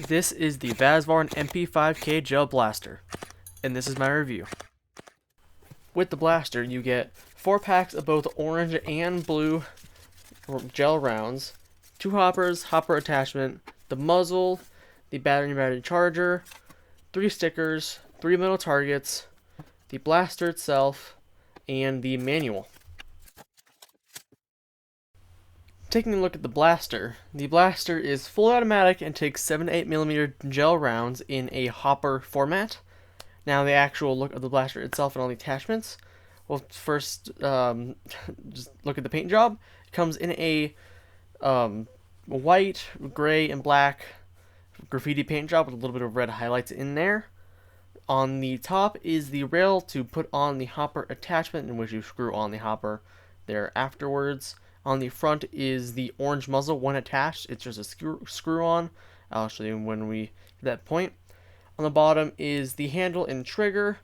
This is the Vasvarn MP5-K gel blaster, and this is my review. With the blaster, you get 4 packs of both orange and blue gel rounds, 2 hoppers, hopper attachment, the muzzle, the battery charger, 3 stickers, 3 metal targets, the blaster itself, and the manual. Taking a look at the blaster is fully automatic and takes 7 to 8mm gel rounds in a hopper format. Now the actual look of the blaster itself and all the attachments. Well, first, just look at the paint job. It comes in a white, gray, and black graffiti paint job with a little bit of red highlights in there. On the top is the rail to put on the hopper attachment, in which you screw on the hopper there afterwards. On the front is the orange muzzle, one attached. It's just a screw on. I'll show you when we get to that point. On the bottom is the handle and trigger,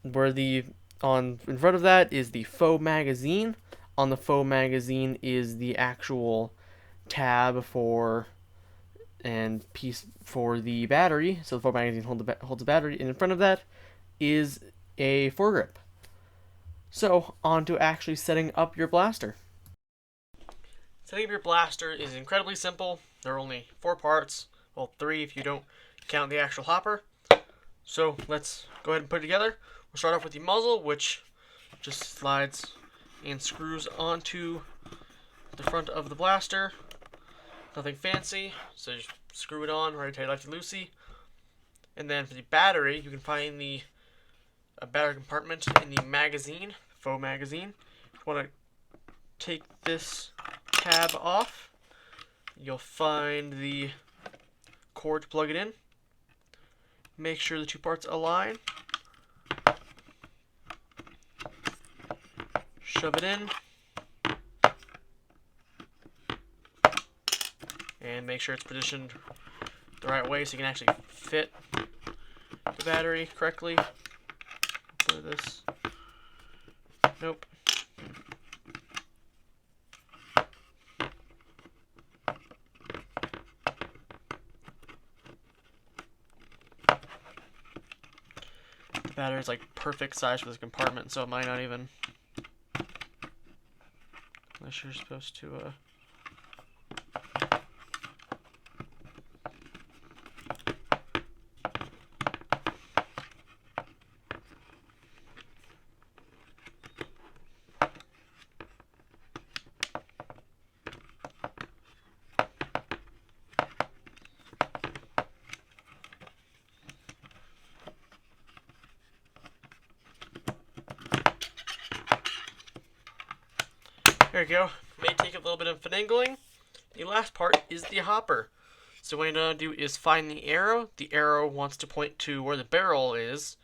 where in front of that is the faux magazine. On the faux magazine is the actual tab and piece for the battery. So the faux magazine holds the battery, and in front of that is a foregrip. So on to actually setting up your blaster. Setting up your blaster is incredibly simple. There are only 4 parts. Well, 3 if you don't count the actual hopper. So let's go ahead and put it together. We'll start off with the muzzle, which just slides and screws onto the front of the blaster. Nothing fancy, so just screw it on right lefty loosey. And then for the battery, you can find the battery compartment in the magazine, faux magazine. If you want to take this tab off, you'll find the cord to plug it in. Make sure the 2 parts align. Shove it in. And make sure it's positioned the right way so you can actually fit the battery correctly. Put this. Nope. The battery is like perfect size for this compartment, so it might not even, unless you're supposed to There you go. May take a little bit of finagling. The last part is the hopper. So what I'm going to do is find the arrow. The arrow wants to point to where the barrel is.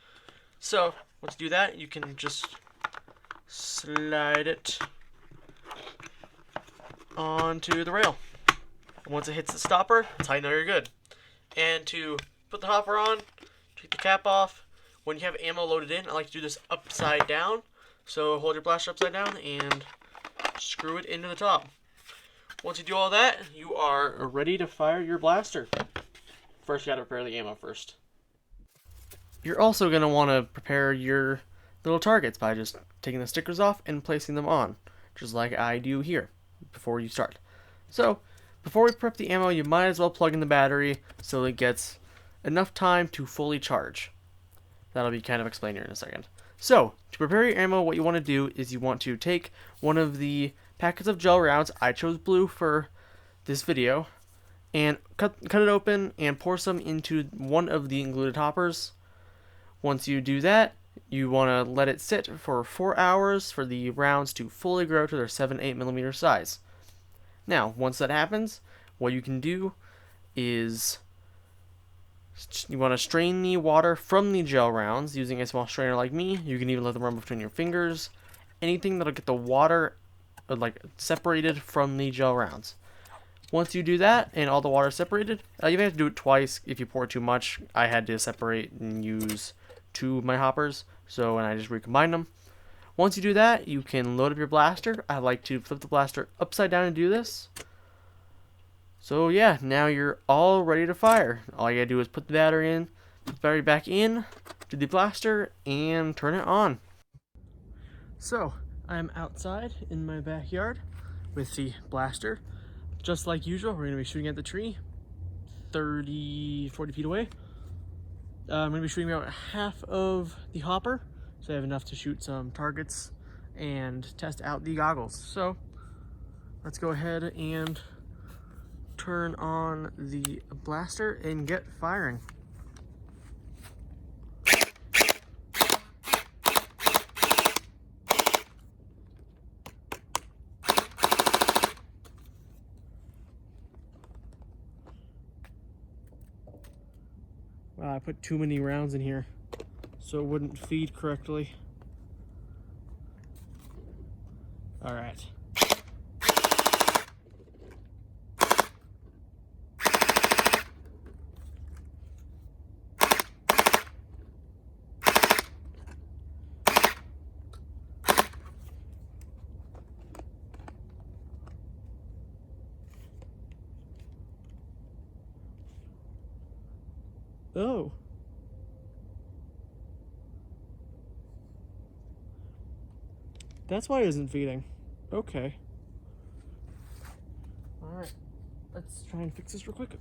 So once you do that, you can just slide it onto the rail. And once it hits the stopper, that's how you know you're good. And to put the hopper on, take the cap off. When you have ammo loaded in, I like to do this upside down. So hold your blaster upside down and screw it into the top. Once you do all that, you are ready to fire your blaster. First, you gotta prepare the ammo first. You're also gonna want to prepare your little targets by just taking the stickers off and placing them on, just like I do here before you start. So, before we prep the ammo, you might as well plug in the battery so it gets enough time to fully charge. That'll be kind of explained here in a second. So, to prepare your ammo, what you want to do is you want to take one of the packets of gel rounds. I chose blue for this video. And cut it open and pour some into one of the included hoppers. Once you do that, you want to let it sit for 4 hours for the rounds to fully grow to their 7 to 8mm size. Now, once that happens, what you can do is you want to strain the water from the gel rounds using a small strainer like me. You can even let them run between your fingers. Anything that'll get the water separated from the gel rounds. Once you do that and all the water is separated, you may have to do it twice if you pour too much. I had to separate and use 2 of my hoppers, and I just recombined them. Once you do that, you can load up your blaster. I like to flip the blaster upside down and do this. So yeah, now you're all ready to fire. All you gotta do is put the battery back in, do the blaster, and turn it on. So I'm outside in my backyard with the blaster. Just like usual, we're gonna be shooting at the tree 40 feet away. I'm gonna be shooting about half of the hopper, so I have enough to shoot some targets and test out the goggles. So let's go ahead and turn on the blaster and get firing. Wow, I put too many rounds in here, so it wouldn't feed correctly. All right. Oh. That's why it isn't feeding. Okay. Alright. Let's try and fix this real quick.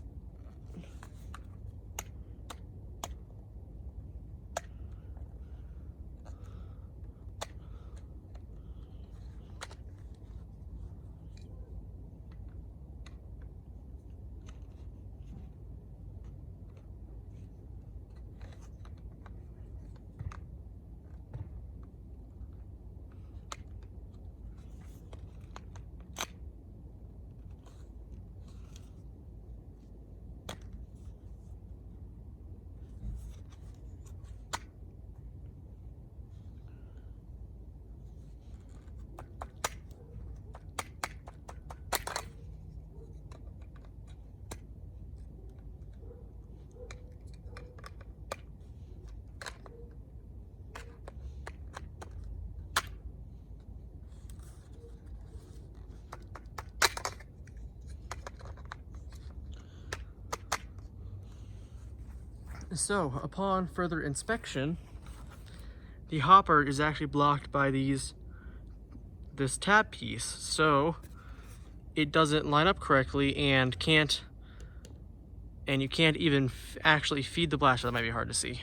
So, upon further inspection, the hopper is actually blocked by this tab piece, so it doesn't line up correctly and you can't even actually feed the blaster. That might be hard to see.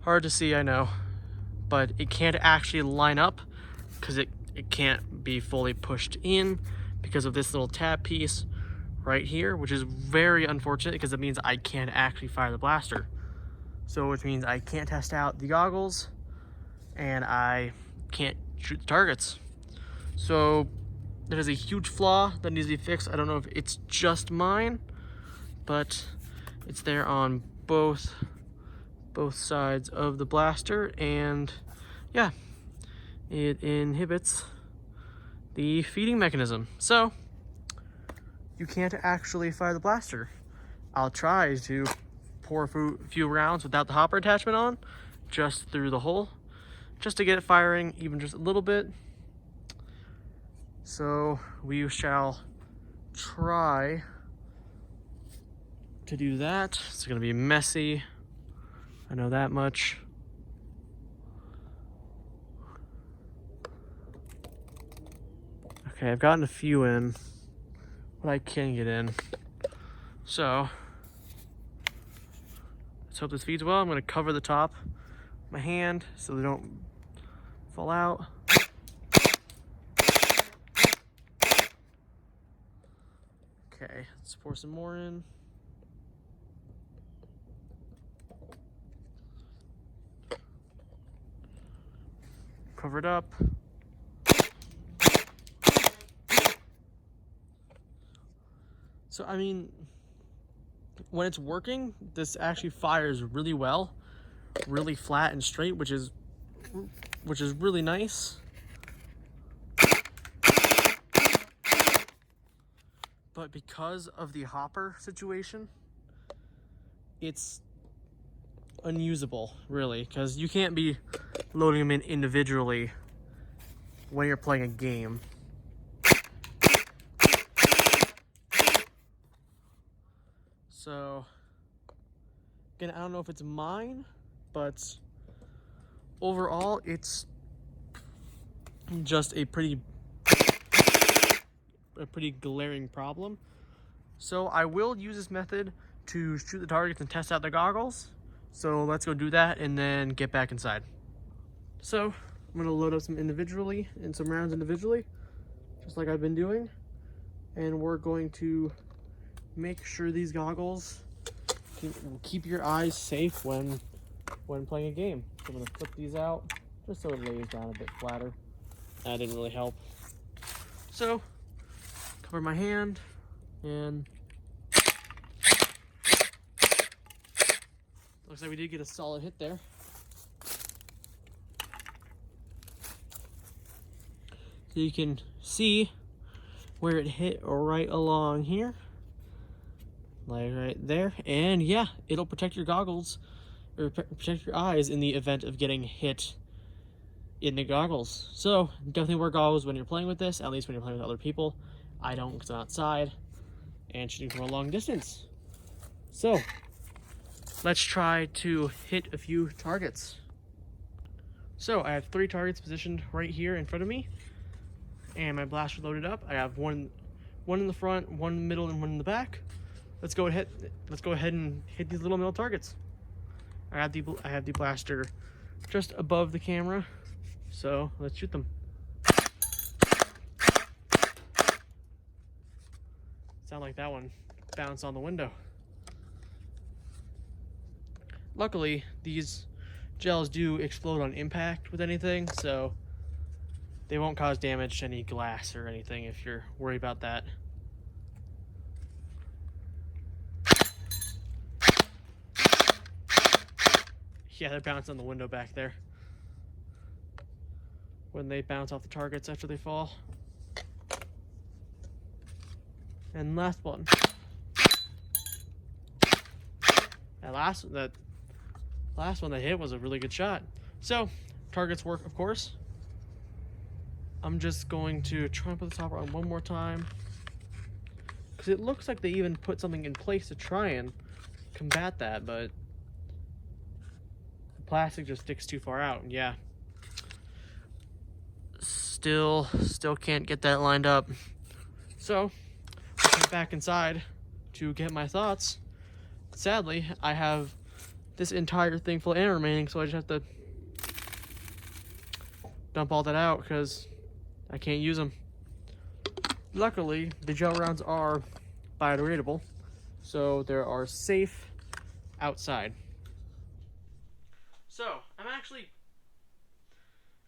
Hard to see, I know, but it can't actually line up because it can't be fully pushed in because of this little tab piece right here, which is very unfortunate because it means I can't actually fire the blaster. So which means I can't test out the goggles and I can't shoot the targets. So that is a huge flaw that needs to be fixed. I don't know if it's just mine, but it's there on both sides of the blaster, and yeah, it inhibits the feeding mechanism. So you can't actually fire the blaster. I'll try to pour a few rounds without the hopper attachment on, just through the hole, just to get it firing even just a little bit. So we shall try to do that. It's gonna be messy, I know that much. Okay, I've gotten a few in, but I can get in. So let's hope this feeds well. I'm gonna cover the top of my hand so they don't fall out. Okay, let's pour some more in. Cover it up. So, I mean, when it's working, this actually fires really well, really flat and straight, which is really nice. But because of the hopper situation, it's unusable, really, because you can't be loading them in individually when you're playing a game. So, again, I don't know if it's mine, but overall, it's just a pretty glaring problem. So I will use this method to shoot the targets and test out the goggles. So let's go do that and then get back inside. So I'm gonna load up some individually and some rounds individually, just like I've been doing. And we're going to make sure these goggles can keep your eyes safe when playing a game. So I'm gonna flip these out just so it lays down a bit flatter. That didn't really help. So cover my hand and looks like we did get a solid hit there. So you can see where it hit right along here, like right there. And yeah, it'll protect your goggles or protect your eyes in the event of getting hit in the goggles. So definitely wear goggles when you're playing with this, at least when you're playing with other people. I don't because I'm outside and shooting from a long distance. So let's try to hit a few targets. So I have 3 targets positioned right here in front of me, and my blaster loaded up. I have one in the front, one in the middle, and one in the back. Let's go ahead and hit these little middle targets. I have the blaster just above the camera, so let's shoot them. Sound like that one bounced on the window. Luckily, these gels do explode on impact with anything, so they won't cause damage to any glass or anything if you're worried about that. Yeah, they're bouncing on the window back there when they bounce off the targets after they fall. And last one. That last one that hit was a really good shot. So, targets work, of course. I'm just going to try and put the topper on one more time, because it looks like they even put something in place to try and combat that, but the plastic just sticks too far out. And yeah, still can't get that lined up. So I'll get back inside to get my thoughts. Sadly, I have this entire thing full of ammo remaining, so I just have to dump all that out because I can't use them. Luckily, the gel rounds are biodegradable, so they are safe outside. So,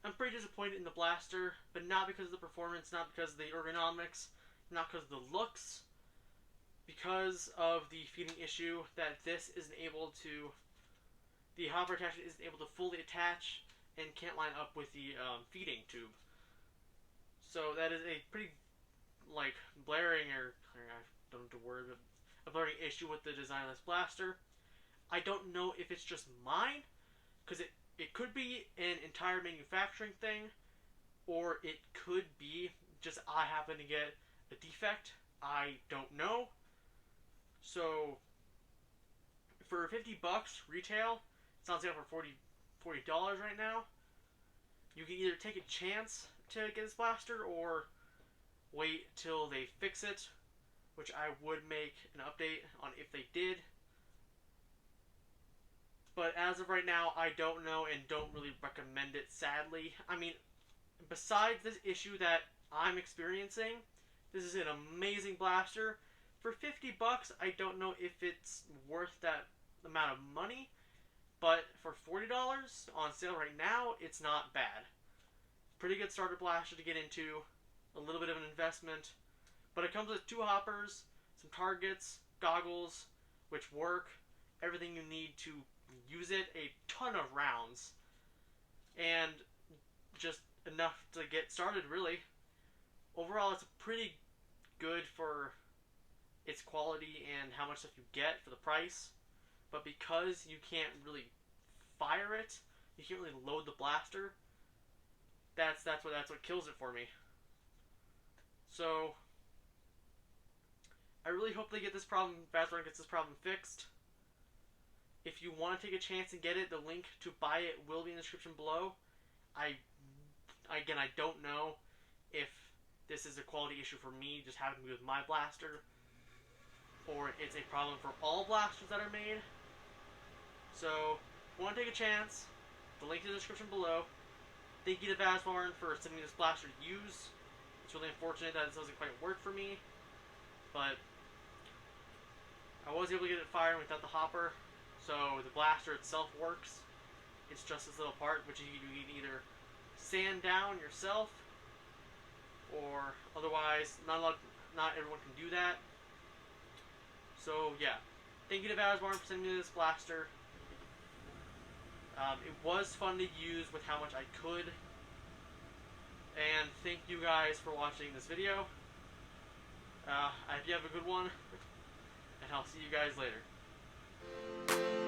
I'm pretty disappointed in the blaster, but not because of the performance, not because of the ergonomics, not because of the looks, because of the feeding issue that this isn't able to, the hopper attachment isn't able to fully attach and can't line up with the feeding tube. So that is a pretty, blaring, or I don't know the word, but a blaring issue with the design of this blaster. I don't know if it's just mine, because it could be an entire manufacturing thing, or it could be just I happen to get a defect. I don't know. So for $50 retail, it's on sale for $40 right now. You can either take a chance to get this blaster or wait till they fix it, which I would make an update on if they did. But as of right now, I don't know and don't really recommend it, sadly. I mean, besides this issue that I'm experiencing, this is an amazing blaster. For $50, I don't know if it's worth that amount of money, but for $40 on sale right now, it's not bad. Pretty good starter blaster to get into, a little bit of an investment, but it comes with 2 hoppers, some targets, goggles, which work, everything you need to use it, a ton of rounds, and just enough to get started, really. Overall, it's pretty good for its quality and how much stuff you get for the price, but because you can't really fire it, you can't really load the blaster. That's what kills it for me. So I really hope they get this problem. Vasvarn gets this problem fixed. If you want to take a chance and get it, the link to buy it will be in the description below. I don't know if this is a quality issue for me, just having to be with my blaster, or it's a problem for all blasters that are made. So, if you want to take a chance, the link in the description below. Thank you to Vasvarn for sending me this blaster to use. It's really unfortunate that it doesn't quite work for me, but I was able to get it firing without the hopper, so the blaster itself works. It's just this little part, which you can either sand down yourself, or otherwise, not everyone can do that. So yeah, thank you to Vasvarn for sending me this blaster. It was fun to use with how much I could. And thank you guys for watching this video. I hope you have a good one. And I'll see you guys later.